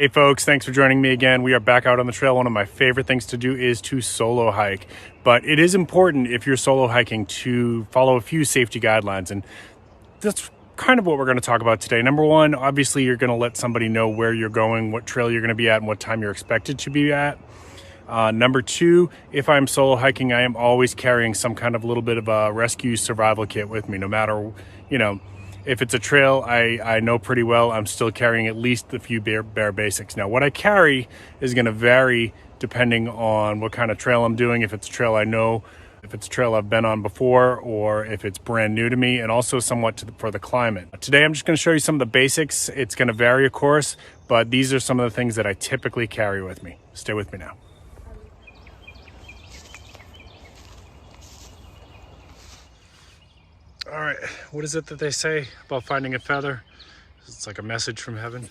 Hey folks, thanks for joining me again. We are back out on the trail. One of my favorite things to do is to solo hike, but it is important if you're solo hiking to follow a few safety guidelines, and that's kind of what we're going to talk about today. Number one, obviously you're going to let somebody know where you're going, what trail you're going to be at, and what time you're expected to be at. Number two, if I'm solo hiking, I am always carrying some kind of little bit of a rescue survival kit with me, no matter, if it's a trail I know pretty well, I'm still carrying at least a few bare basics. Now, what I carry is going to vary depending on what kind of trail I'm doing, if it's a trail I know, if it's a trail I've been on before, or if it's brand new to me, and also somewhat for the climate. Today, I'm just going to show you some of the basics. It's going to vary, of course, but these are some of the things that I typically carry with me. Stay with me now. All right, what is it that they say about finding a feather? It's like a message from heaven.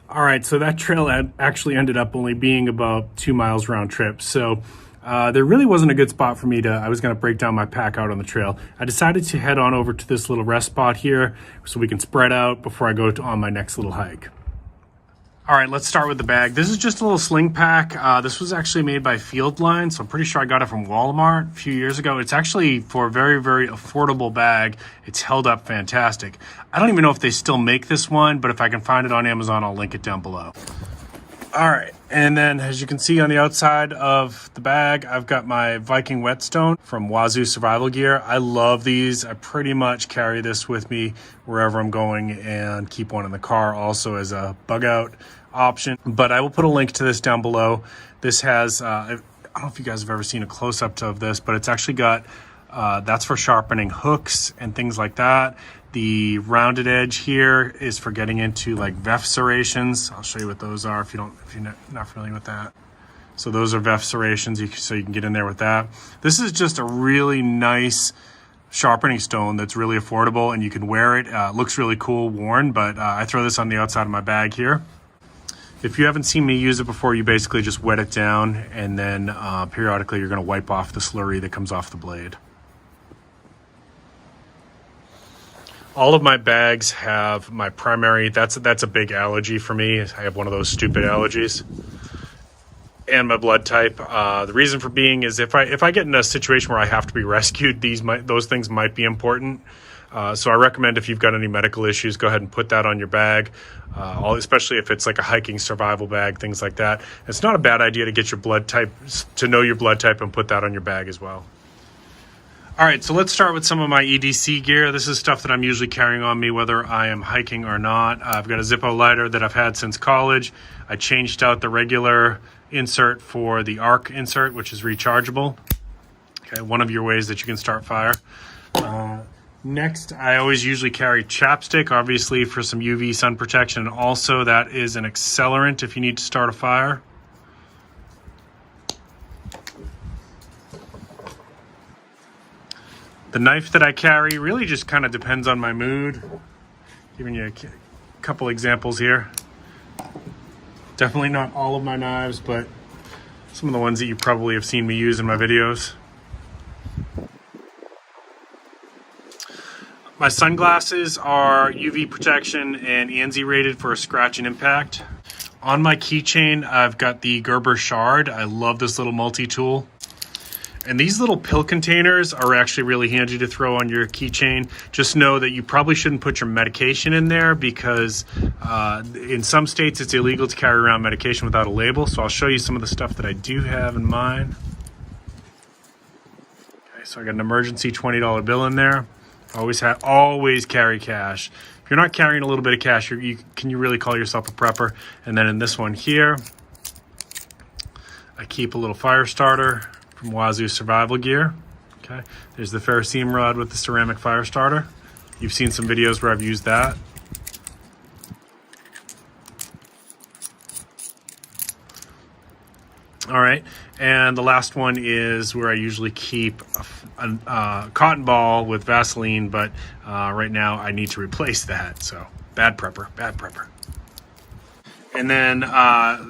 All right, so that trail actually ended up only being about 2 miles round trip. So there really wasn't a good spot for me I was gonna break down my pack out on the trail. I decided to head on over to this little rest spot here so we can spread out before I go on my next little hike. All right, let's start with the bag. This is just a little sling pack. This was actually made by Fieldline, so I'm pretty sure I got it from Walmart a few years ago. It's actually, for a very, very affordable bag, it's held up fantastic. I don't even know if they still make this one, but if I can find it on Amazon, I'll link it down below. All right, and then as you can see on the outside of the bag, I've got my Viking Whetstone from Wazoo Survival Gear. I love these. I pretty much carry this with me wherever I'm going and keep one in the car also as a bug out option. But I will put a link to this down below. This has, I don't know if you guys have ever seen a close-up of this, but it's actually got, that's for sharpening hooks and things like that. The rounded edge here is for getting into like VEF serrations. I'll show you what those are if you're not familiar with that. So those are VEF serrations, so you can get in there with that. This is just a really nice sharpening stone that's really affordable, and you can wear it. Looks really cool worn, but I throw this on the outside of my bag here. If you haven't seen me use it before, you basically just wet it down, and then periodically you're gonna wipe off the slurry that comes off the blade. All of my bags have my primary, that's a big allergy for me. I have one of those stupid allergies. And my blood type. The reason for being is if I get in a situation where I have to be rescued, those things might be important. So I recommend if you've got any medical issues, go ahead and put that on your bag, especially if it's like a hiking survival bag, things like that. It's not a bad idea to get your blood type, to know your blood type and put that on your bag as well. All right, so let's start with some of my EDC gear. This is stuff that I'm usually carrying on me whether I am hiking or not. I've got a Zippo lighter that I've had since college. I changed out the regular insert for the arc insert, which is rechargeable. Okay, one of your ways that you can start fire. Next, I always usually carry chapstick, obviously for some UV sun protection. Also, that is an accelerant if you need to start a fire. The knife that I carry really just kind of depends on my mood. Giving you a couple examples here. Definitely not all of my knives, but some of the ones that you probably have seen me use in my videos. My sunglasses are UV protection and ANSI rated for scratch and impact. On my keychain, I've got the Gerber Shard. I love this little multi-tool. And these little pill containers are actually really handy to throw on your keychain. Just know that you probably shouldn't put your medication in there because in some states it's illegal to carry around medication without a label. So I'll show you some of the stuff that I do have in mine. Okay, so I got an emergency $20 bill in there. Always carry cash. If you're not carrying a little bit of cash, can you really call yourself a prepper? And then in this one here, I keep a little fire starter from Wazoo Survival Gear. Okay, there's the ferrocene rod with the ceramic fire starter. You've seen some videos where I've used that. All right, and the last one is where I usually keep a cotton ball with Vaseline, but right now I need to replace that, so bad prepper, bad prepper. And then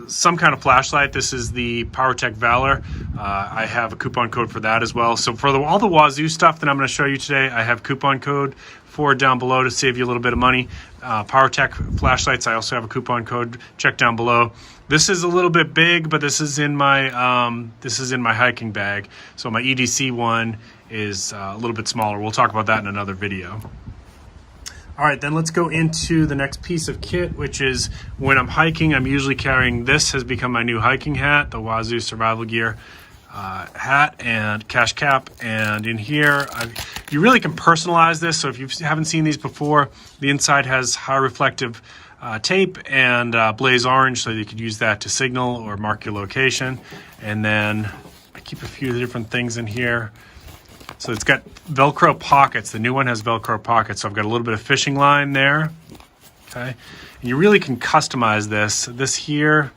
some kind of flashlight. This is the Powertac Valor. I have a coupon code for that as well. So for all the Wazoo stuff that I'm going to show you today, I have coupon code for it down below to save you a little bit of money. Powertac flashlights, I also have a coupon code. Check down below. This is a little bit big, but this is in my hiking bag. So my EDC one is a little bit smaller. We'll talk about that in another video. All right, then let's go into the next piece of kit, which is when I'm hiking, I'm usually carrying this. Has become my new hiking hat, the Wazoo Survival Gear hat and cash cap. And in here, you really can personalize this. So if you haven't seen these before, the inside has high reflective tape and blaze orange, so you could use that to signal or mark your location. And then I keep a few different things in here. So it's got Velcro pockets. The new one has Velcro pockets. So I've got a little bit of fishing line there. Okay. And you really can customize this. This here,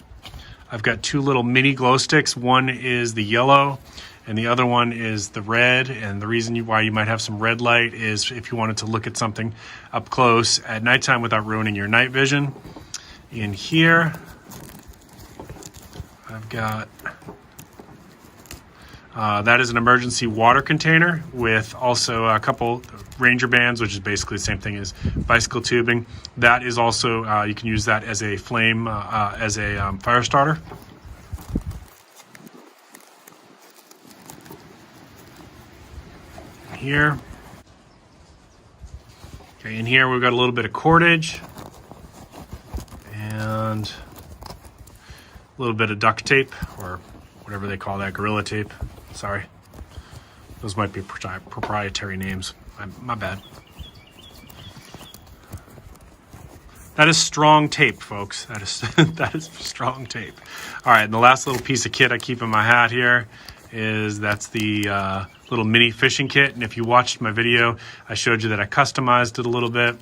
I've got two little mini glow sticks. One is the yellow and the other one is the red. And the reason why you might have some red light is if you wanted to look at something up close at nighttime without ruining your night vision. In here, I've got... that is an emergency water container with also a couple Ranger bands, which is basically the same thing as bicycle tubing. That is also, you can use that as a flame, fire starter. Here. Okay, in here we've got a little bit of cordage and a little bit of duct tape, or whatever they call that, Gorilla tape. Sorry, those might be proprietary names. My bad. That is strong tape, folks. That is that is strong tape. All right, and the last little piece of kit I keep in my hat here is that's the little mini fishing kit. And if you watched my video, I showed you that I customized it a little bit.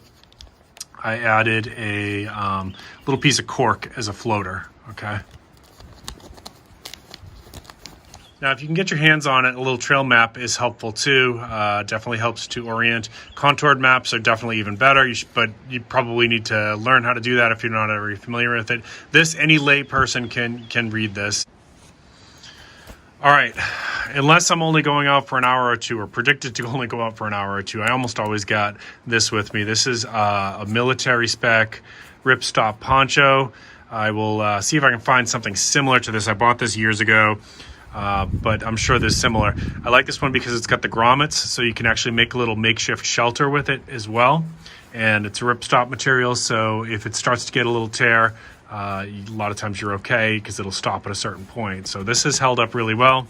I added a little piece of cork as a floater. Okay. Now, if you can get your hands on it, a little trail map is helpful too. Definitely helps to orient. Contoured maps are definitely even better, but you probably need to learn how to do that if you're not already familiar with it. Any lay person can read this. All right, unless I'm only going out for an hour or two, or predicted to only go out for an hour or two, I almost always got this with me. This is a military spec ripstop poncho. I will see if I can find something similar to this. I bought this years ago. But I'm sure they're similar. I like this one because it's got the grommets, so you can actually make a little makeshift shelter with it as well. And it's a ripstop material, so if it starts to get a little tear, a lot of times you're okay because it'll stop at a certain point. So this has held up really well.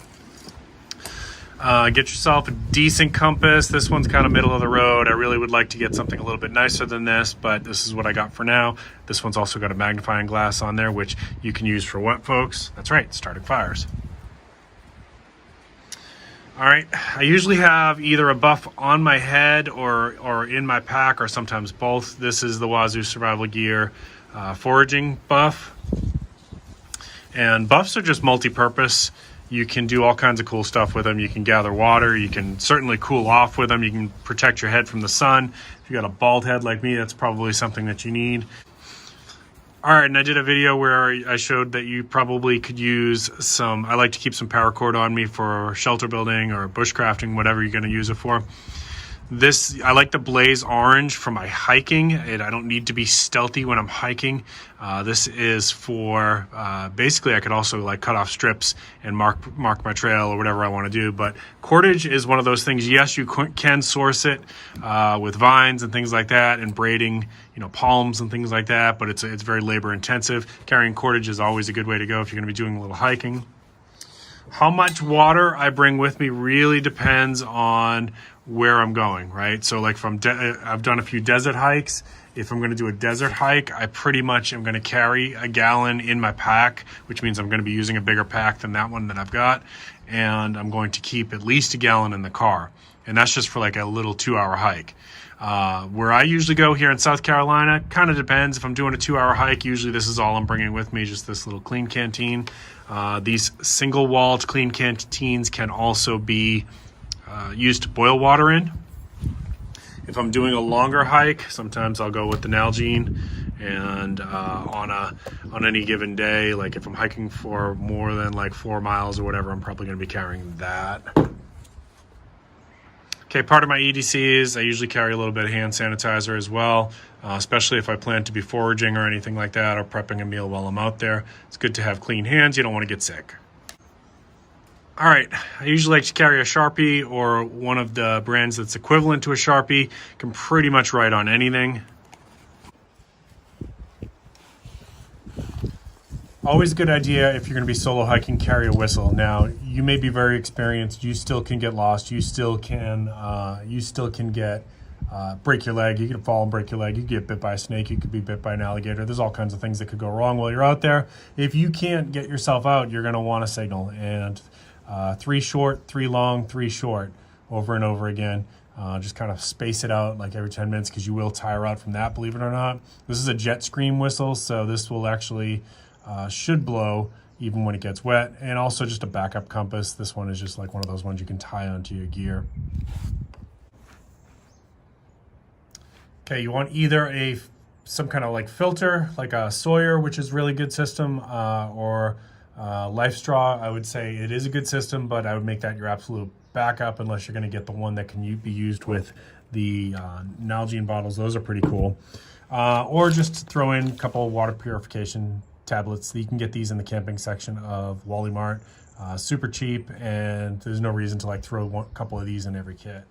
Get yourself a decent compass. This one's kind of middle of the road. I really would like to get something a little bit nicer than this, but this is what I got for now. This one's also got a magnifying glass on there, which you can use for what, folks? That's right, starting fires. All right, I usually have either a buff on my head or in my pack, or sometimes both. This is the Wazoo Survival Gear foraging buff. And buffs are just multi-purpose. You can do all kinds of cool stuff with them. You can gather water. You can certainly cool off with them. You can protect your head from the sun. If you got a bald head like me, that's probably something that you need. All right, and I did a video where I showed that you probably could use some, I like to keep some paracord on me for shelter building or bushcrafting, whatever you're gonna use it for. This, I like the blaze orange for my hiking. I don't need to be stealthy when I'm hiking. This is for, basically I could also like cut off strips and mark my trail or whatever I want to do. But cordage is one of those things. Yes, you can source it with vines and things like that, and braiding, palms and things like that. But it's very labor intensive. Carrying cordage is always a good way to go if you're going to be doing a little hiking. How much water I bring with me really depends on where I'm going, right? So like I've done a few desert hikes. If I'm going to do a desert hike, I pretty much am going to carry a gallon in my pack, which means I'm going to be using a bigger pack than that one that I've got. And I'm going to keep at least a gallon in the car. And that's just for like a little 2-hour hike. Where I usually go here in South Carolina, kind of depends. If I'm doing a 2-hour hike, usually this is all I'm bringing with me, just this little clean canteen. These single-walled clean canteens can also be used to boil water in. If I'm doing a longer hike, sometimes I'll go with the Nalgene, and on any given day, like if I'm hiking for more than like 4 miles or whatever, I'm probably going to be carrying that. Okay, part of my EDCs, I usually carry a little bit of hand sanitizer as well, especially if I plan to be foraging or anything like that, or prepping a meal while I'm out there. It's good to have clean hands. You don't want to get sick. All right, I usually like to carry a Sharpie or one of the brands that's equivalent to a Sharpie. Can pretty much write on anything. Always a good idea if you're going to be solo hiking, carry a whistle. Now, you may be very experienced. You still can get lost. You still can get break your leg. You can fall and break your leg. You could get bit by a snake. You could be bit by an alligator. There's all kinds of things that could go wrong while you're out there. If you can't get yourself out, you're going to want a signal. And 3 short, 3 long, 3 short, over and over again. Just kind of space it out like every 10 minutes because you will tire out from that, believe it or not. This is a jet scream whistle, so this will actually should blow even when it gets wet. And also just a backup compass. This one is just like one of those ones you can tie onto your gear. Okay, you want either some kind of like filter, like a Sawyer, which is a really good system, or Life Straw. I would say it is a good system, but I would make that your absolute backup unless you're going to get the one that can be used with the Nalgene bottles. Those are pretty cool. Or just throw in a couple of water purification tablets. You can get these in the camping section of Wally Mart. Super cheap, and there's no reason to like throw a couple of these in every kit.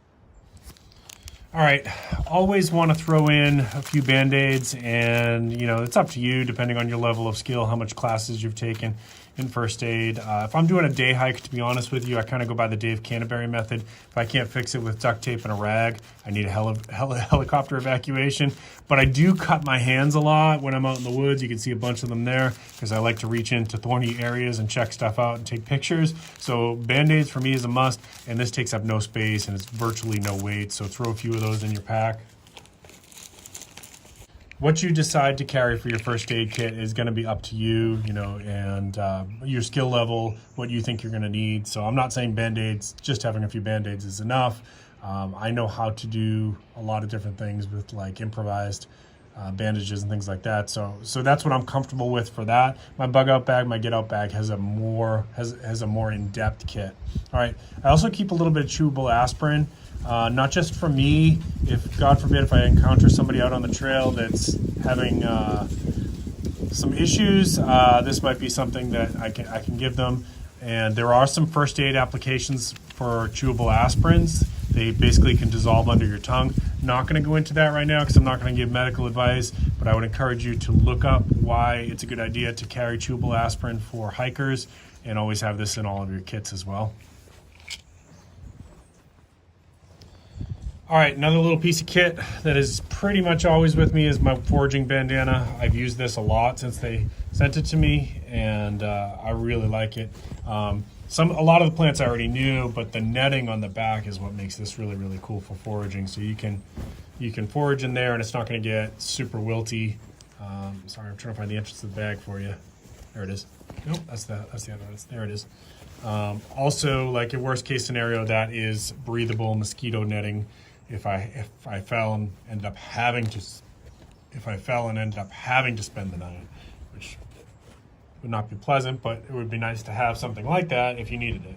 All right, always want to throw in a few Band-Aids, and you know, it's up to you depending on your level of skill, how much classes you've taken in first aid. If I'm doing a day hike, to be honest with you, I kind of go by the Dave Canterbury method. If I can't fix it with duct tape and a rag, I need a helicopter evacuation. But I do cut my hands a lot when I'm out in the woods. You can see a bunch of them there because I like to reach into thorny areas and check stuff out and take pictures. So Band-Aids for me is a must, and this takes up no space and it's virtually no weight. So throw a few of those in your pack. What you decide to carry for your first aid kit is going to be up to you, you know, and your skill level, what you think you're going to need. So I'm not saying Band-Aids, just having a few Band-Aids is enough. I know how to do a lot of different things with like improvised bandages and things like that. So that's what I'm comfortable with for that. My bug out bag, my get out bag has a more in-depth kit. All right. I also keep a little bit of chewable aspirin. Not just for me, if God forbid, if I encounter somebody out on the trail that's having some issues, this might be something that I can give them. And there are some first aid applications for chewable aspirins. They basically can dissolve under your tongue. Not going to go into that right now because I'm not going to give medical advice, but I would encourage you to look up why it's a good idea to carry chewable aspirin for hikers, and always have this in all of your kits as well. All right, another little piece of kit that is pretty much always with me is my foraging bandana. I've used this a lot since they sent it to me, and I really like it. A lot of the plants I already knew, but the netting on the back is what makes this really, really cool for foraging. So you can forage in there, and it's not going to get super wilty. Sorry, I'm trying to find the entrance to the bag for you. There it is. Nope, that's the other one. There it is. Also, like a worst case scenario, that is breathable mosquito netting. If I fell and ended up having to spend the night, which would not be pleasant, but it would be nice to have something like that if you needed it.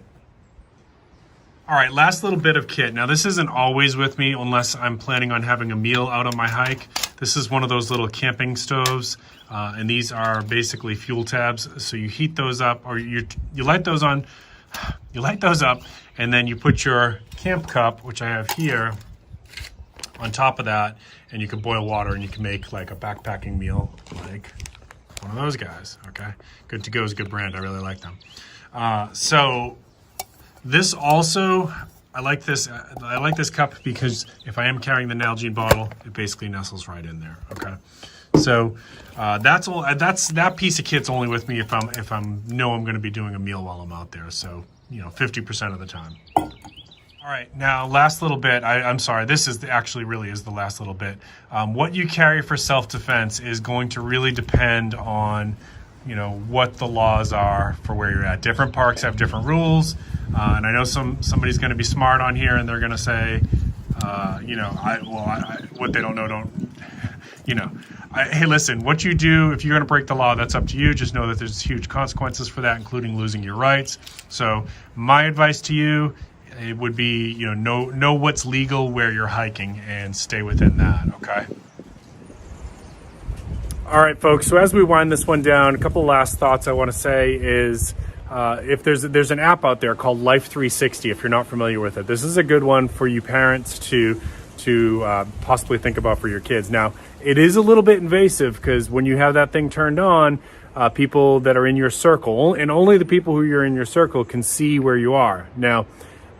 All right, last little bit of kit. Now, this isn't always with me unless I'm planning on having a meal out on my hike. This is one of those little camping stoves, and these are basically fuel tabs. So you heat those up, or you light those on. You light those up, and then you put your camp cup, which I have here, on top of that, and you can boil water, and you can make like a backpacking meal, like one of those guys. Okay, Good to Go is a good brand. I really like them. So this also, I like this cup because if I am carrying the Nalgene bottle, it basically nestles right in there. Okay, so that piece of kit's only with me if I'm going to be doing a meal while I'm out there. So 50% of the time. All All right, now last little bit, I'm sorry, this is actually really is the last little bit. What you carry for self-defense is going to really depend on, you know, what the laws are for where you're at. Different parks have different rules, and I know somebody's going to be smart on here and they're going to say, you know, what they don't know, you know. Hey, listen, what you do, if you're going to break the law, that's up to you. Just know that there's huge consequences for that, including losing your rights. So my advice to you, it would be, you know what's legal where you're hiking and stay within that, okay? All right, folks, so as we wind this one down, a couple last thoughts I want to say is if there's an app out there called Life 360, if you're not familiar with it. This is a good one for you parents to possibly think about for your kids. Now, it is a little bit invasive because when you have that thing turned on, people that are in your circle, and only the people who are in your circle can see where you are. Now,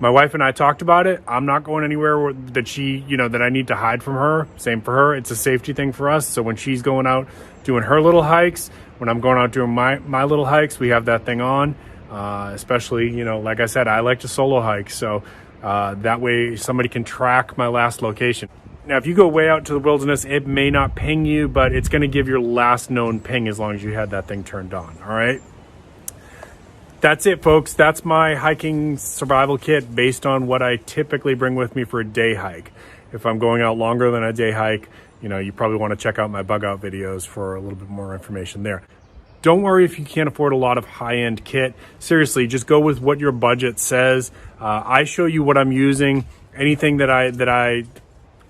my wife and I talked about it. I'm not going anywhere that I need to hide from her. Same for her. It's a safety thing for us. So when she's going out doing her little hikes, when I'm going out doing my little hikes, we have that thing on. Especially, you know, like I said, I like to solo hike. So that way somebody can track my last location. Now, if you go way out to the wilderness, it may not ping you, but it's going to give your last known ping as long as you had that thing turned on. All right. That's it, folks. That's my hiking survival kit based on what I typically bring with me for a day hike. If I'm going out longer than a day hike, you know, you probably want to check out my bug out videos for a little bit more information there. Don't worry if you can't afford a lot of high-end kit. Seriously, just go with what your budget says. I show you what I'm using. Anything that I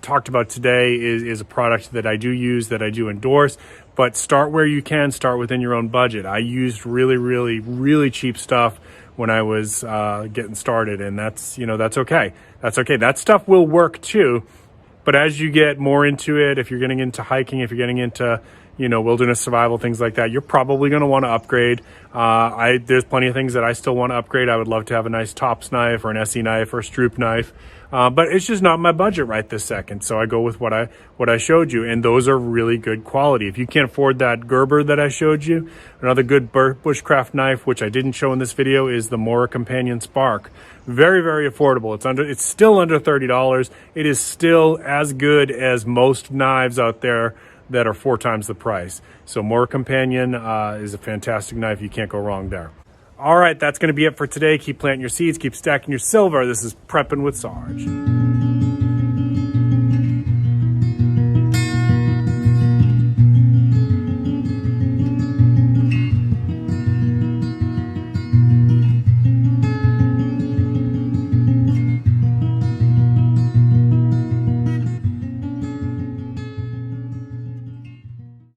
talked about today is a product that I do use, that I do endorse. But start where you can, start within your own budget. I used really, really, really cheap stuff when I was getting started, and that's okay. That's okay. That stuff will work too. But as you get more into it, if you're getting into hiking, if you're getting into, you know, wilderness survival, things like that, you're probably going to want to upgrade. There's plenty of things that I still want to upgrade. I would love to have a nice Tops knife or an SE knife or a Stroop knife. But it's just not my budget right this second. So I go with what I showed you. And those are really good quality. If you can't afford that Gerber that I showed you, another good Bushcraft knife, which I didn't show in this video, is the Mora Companion Spark. Very, very affordable. It's still under $30. It is still as good as most knives out there that are 4 times the price. So Mora Companion is a fantastic knife. You can't go wrong there. All right, that's going to be it for today. Keep planting your seeds, keep stacking your silver. This is Prepping with Sarge.